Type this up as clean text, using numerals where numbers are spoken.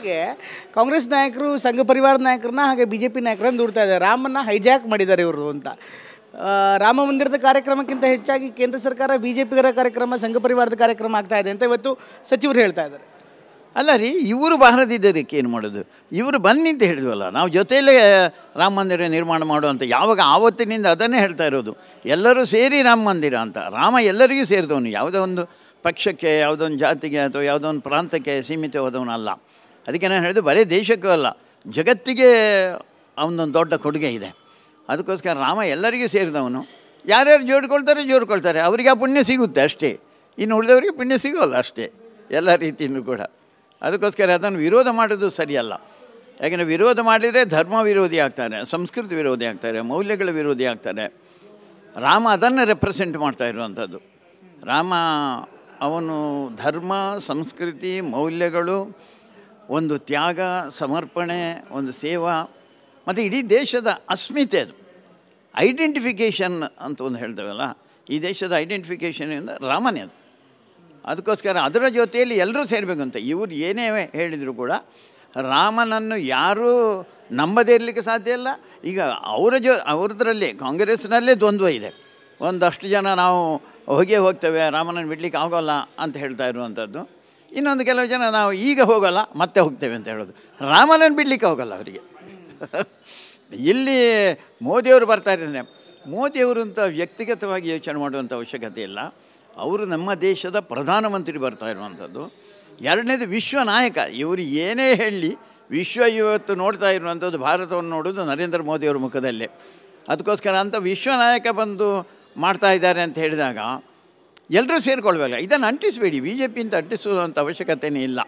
ಇತ್ತೀಚೆಗೆ ಕಾಂಗ್ರೆಸ್ ನಾಯಕರು ಸಂಘ ಪರಿವಾರ ನಾಯಕರನ್ನ ಹಾಗೆ ಬಿ ಜೆ ಪಿ ನಾಯಕರನ್ನ ದೂರ್ತಾ ಇದ್ದಾರೆ. ರಾಮನ್ನ ಹೈಜಾಕ್ ಮಾಡಿದ್ದಾರೆ ಇವರು ಅಂತ. ರಾಮ ಮಂದಿರದ ಕಾರ್ಯಕ್ರಮಕ್ಕಿಂತ ಹೆಚ್ಚಾಗಿ ಕೇಂದ್ರ ಸರ್ಕಾರ ಬಿ ಜೆ ಪಿಗರ ಕಾರ್ಯಕ್ರಮ, ಸಂಘ ಪರಿವಾರದ ಕಾರ್ಯಕ್ರಮ ಆಗ್ತಾ ಇದೆ ಅಂತ ಇವತ್ತು ಸಚಿವರು ಹೇಳ್ತಾ ಇದ್ದಾರೆ. ಅಲ್ಲ ರೀ, ಇವರು ಬಾರದಿದ್ದದಕ್ಕೆ ಏನು ಮಾಡೋದು? ಇವರು ಬನ್ನಿ ಅಂತ ಹೇಳಿದ್ವಲ್ಲ, ನಾವು ಜೊತೆಯಲ್ಲೇ ರಾಮ ಮಂದಿರ ನಿರ್ಮಾಣ ಮಾಡುವಂಥ, ಯಾವಾಗ ಆವತ್ತಿನಿಂದ ಅದನ್ನೇ ಹೇಳ್ತಾ ಇರೋದು, ಎಲ್ಲರೂ ಸೇರಿ ರಾಮ ಮಂದಿರ ಅಂತ. ರಾಮ ಎಲ್ಲರಿಗೂ ಸೇರಿದವನು, ಯಾವುದೋ ಒಂದು ಪಕ್ಷಕ್ಕೆ, ಯಾವುದೋ ಒಂದು ಜಾತಿಗೆ ಅಥವಾ ಯಾವುದೋ ಒಂದು ಪ್ರಾಂತಕ್ಕೆ ಸೀಮಿತವಾದವನಲ್ಲ. ಅದಕ್ಕೆ ನಾನು ಹೇಳಿದ್ದು, ಬರೀ ದೇಶಕ್ಕೂ ಅಲ್ಲ, ಜಗತ್ತಿಗೆ ಅವನೊಂದು ದೊಡ್ಡ ಕೊಡುಗೆ ಇದೆ. ಅದಕ್ಕೋಸ್ಕರ ರಾಮ ಎಲ್ಲರಿಗೂ ಸೇರಿದವನು. ಯಾರ್ಯಾರು ಜೋಡ್ಕೊಳ್ತಾರೆ ಅವರಿಗೆ ಆ ಪುಣ್ಯ ಸಿಗುತ್ತೆ ಅಷ್ಟೇ, ಇನ್ನು ಉಳಿದವರಿಗೆ ಪುಣ್ಯ ಸಿಗೋಲ್ಲ ಅಷ್ಟೇ, ಎಲ್ಲ ರೀತಿಯೂ ಕೂಡ. ಅದಕ್ಕೋಸ್ಕರ ಅದನ್ನು ವಿರೋಧ ಮಾಡೋದು ಸರಿಯಲ್ಲ. ಯಾಕೆಂದರೆ ವಿರೋಧ ಮಾಡಿದರೆ ಧರ್ಮ ವಿರೋಧಿ ಆಗ್ತಾರೆ, ಸಂಸ್ಕೃತಿ ವಿರೋಧಿ ಆಗ್ತಾರೆ, ಮೌಲ್ಯಗಳ ವಿರೋಧಿ ಆಗ್ತಾರೆ. ರಾಮ ಅದನ್ನು ರೆಪ್ರೆಸೆಂಟ್ ಮಾಡ್ತಾ ಇರುವಂಥದ್ದು. ರಾಮ ಅವನು ಧರ್ಮ, ಸಂಸ್ಕೃತಿ, ಮೌಲ್ಯಗಳು, ಒಂದು ತ್ಯಾಗ, ಸಮರ್ಪಣೆ, ಒಂದು ಸೇವಾ, ಮತ್ತು ಇಡೀ ದೇಶದ ಅಸ್ಮಿತೆ, ಅದು ಐಡೆಂಟಿಫಿಕೇಷನ್ ಅಂತ ಒಂದು ಹೇಳ್ತೇವಲ್ಲ, ಈ ದೇಶದ ಐಡೆಂಟಿಫಿಕೇಷನಿಂದ ರಾಮನೇ ಅದು. ಅದಕ್ಕೋಸ್ಕರ ಅದರ ಜೊತೆಯಲ್ಲಿ ಎಲ್ಲರೂ ಸೇರಬೇಕು ಅಂತ. ಇವರು ಏನೇ ಹೇಳಿದರೂ ಕೂಡ ರಾಮನನ್ನು ಯಾರೂ ನಂಬದೇ ಇರಲಿಕ್ಕೆ ಸಾಧ್ಯ ಇಲ್ಲ. ಈಗ ಅವ್ರದ್ರಲ್ಲಿ ಕಾಂಗ್ರೆಸ್ನಲ್ಲೇ ದ್ವಂದ್ವ ಇದೆ. ಒಂದಷ್ಟು ಜನ ನಾವು ಹೋಗ್ತೇವೆ, ರಾಮನನ್ನು ಬಿಡಲಿಕ್ಕೆ ಆಗೋಲ್ಲ ಅಂತ ಹೇಳ್ತಾ ಇರುವಂಥದ್ದು. ಇನ್ನೊಂದು ಕೆಲವು ಜನ ನಾವು ಈಗ ಹೋಗೋಲ್ಲ ಮತ್ತೆ ಹೋಗ್ತೇವೆ ಅಂತ ಹೇಳೋದು. ರಾಮನನ್ನು ಬಿಡಲಿಕ್ಕೆ ಹೋಗಲ್ಲ ಅವರಿಗೆ. ಇಲ್ಲಿ ಮೋದಿಯವರು ಬರ್ತಾ ಇದ್ದಾರೆ. ಮೋದಿಯವರು ಅಂತ ವ್ಯಕ್ತಿಗತವಾಗಿ ಯೋಚನೆ ಮಾಡುವಂಥ ಅವಶ್ಯಕತೆ ಇಲ್ಲ. ಅವರು ನಮ್ಮ ದೇಶದ ಪ್ರಧಾನಮಂತ್ರಿ ಬರ್ತಾ ಇರುವಂಥದ್ದು. ಎರಡನೇದು ವಿಶ್ವ ನಾಯಕ. ಇವರು ಏನೇ ಹೇಳಿ ವಿಶ್ವ ಇವತ್ತು ನೋಡ್ತಾ ಇರುವಂಥದ್ದು, ಭಾರತವನ್ನು ನೋಡೋದು ನರೇಂದ್ರ ಮೋದಿಯವ್ರ ಮುಖದಲ್ಲೇ. ಅದಕ್ಕೋಸ್ಕರ ಅಂಥ ವಿಶ್ವ ನಾಯಕ ಬಂದು ಮಾಡ್ತಾ ಇದ್ದಾರೆ ಅಂತ ಹೇಳಿದಾಗ ಎಲ್ಲರೂ ಸೇರಿಕೊಳ್ಬೇಕಲ್ಲ. ಇದನ್ನು ಅಂಟಿಸಬೇಡಿ, ಬಿ ಜೆ ಪಿ ಅಂತ ಅಂಟಿಸುವಂಥ ಅವಶ್ಯಕತೆಯೇ ಇಲ್ಲ.